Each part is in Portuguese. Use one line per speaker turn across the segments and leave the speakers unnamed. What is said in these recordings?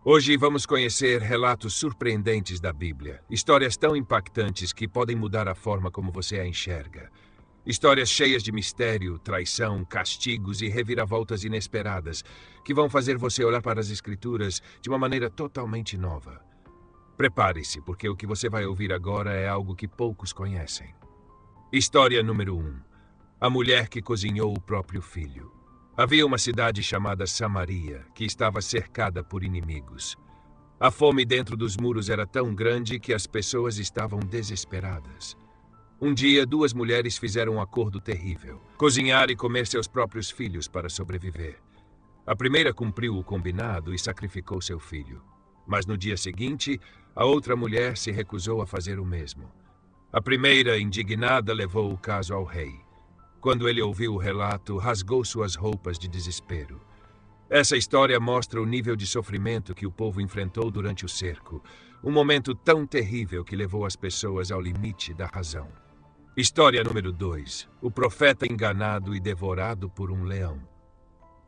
Hoje vamos conhecer relatos surpreendentes da Bíblia, histórias tão impactantes que podem mudar a forma como você a enxerga. Histórias cheias de mistério, traição, castigos e reviravoltas inesperadas, que vão fazer você olhar para as Escrituras de uma maneira totalmente nova. Prepare-se, porque o que você vai ouvir agora é algo que poucos conhecem. História número 1. A mulher que cozinhou o próprio filho. Havia uma cidade chamada Samaria, que estava cercada por inimigos. A fome dentro dos muros era tão grande que as pessoas estavam desesperadas. Um dia, duas mulheres fizeram um acordo terrível: cozinhar e comer seus próprios filhos para sobreviver. A primeira cumpriu o combinado e sacrificou seu filho. Mas no dia seguinte, a outra mulher se recusou a fazer o mesmo. A primeira, indignada, levou o caso ao rei. Quando ele ouviu o relato, rasgou suas roupas de desespero. Essa história mostra o nível de sofrimento que o povo enfrentou durante o cerco, um momento tão terrível que levou as pessoas ao limite da razão. História número 2. O profeta enganado e devorado por um leão.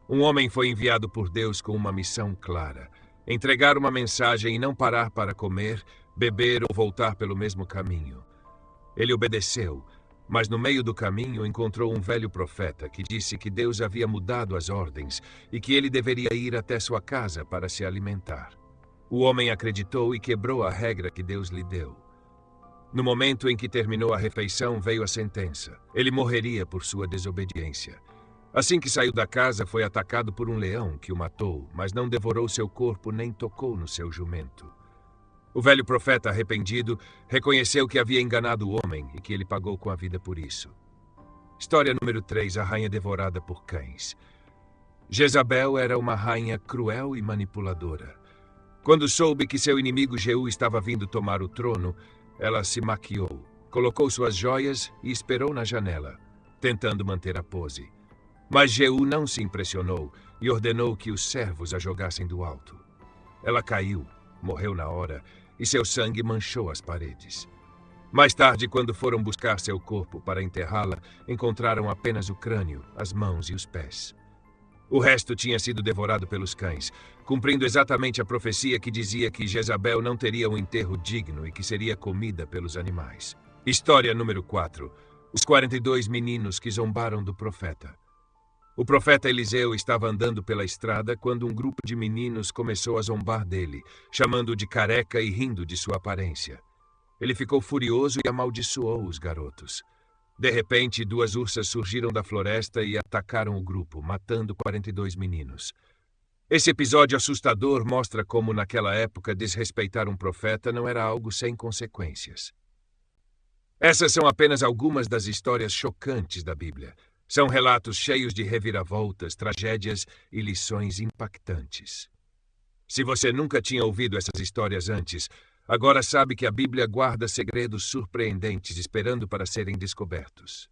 Um homem foi enviado por Deus com uma missão clara: entregar uma mensagem e não parar para comer, beber ou voltar pelo mesmo caminho. Ele obedeceu, mas no meio do caminho encontrou um velho profeta que disse que Deus havia mudado as ordens e que ele deveria ir até sua casa para se alimentar. O homem acreditou e quebrou a regra que Deus lhe deu. No momento em que terminou a refeição, veio a sentença: ele morreria por sua desobediência. Assim que saiu da casa, foi atacado por um leão que o matou, mas não devorou seu corpo nem tocou no seu jumento. O velho profeta, arrependido, reconheceu que havia enganado o homem e que ele pagou com a vida por isso. História número 3. A rainha devorada por cães. Jezabel era uma rainha cruel e manipuladora. Quando soube que seu inimigo Jeú estava vindo tomar o trono, ela se maquiou, colocou suas joias e esperou na janela, tentando manter a pose. Mas Jeú não se impressionou e ordenou que os servos a jogassem do alto. Ela caiu, morreu na hora, e seu sangue manchou as paredes. Mais tarde, quando foram buscar seu corpo para enterrá-la, encontraram apenas o crânio, as mãos e os pés. O resto tinha sido devorado pelos cães, cumprindo exatamente a profecia que dizia que Jezabel não teria um enterro digno e que seria comida pelos animais. História número 4. Os 42 meninos que zombaram do profeta. O profeta Eliseu estava andando pela estrada quando um grupo de meninos começou a zombar dele, chamando-o de careca e rindo de sua aparência. Ele ficou furioso e amaldiçoou os garotos. De repente, duas ursas surgiram da floresta e atacaram o grupo, matando 42 meninos. Esse episódio assustador mostra como, naquela época, desrespeitar um profeta não era algo sem consequências. Essas são apenas algumas das histórias chocantes da Bíblia. São relatos cheios de reviravoltas, tragédias e lições impactantes. Se você nunca tinha ouvido essas histórias antes, agora sabe que a Bíblia guarda segredos surpreendentes esperando para serem descobertos.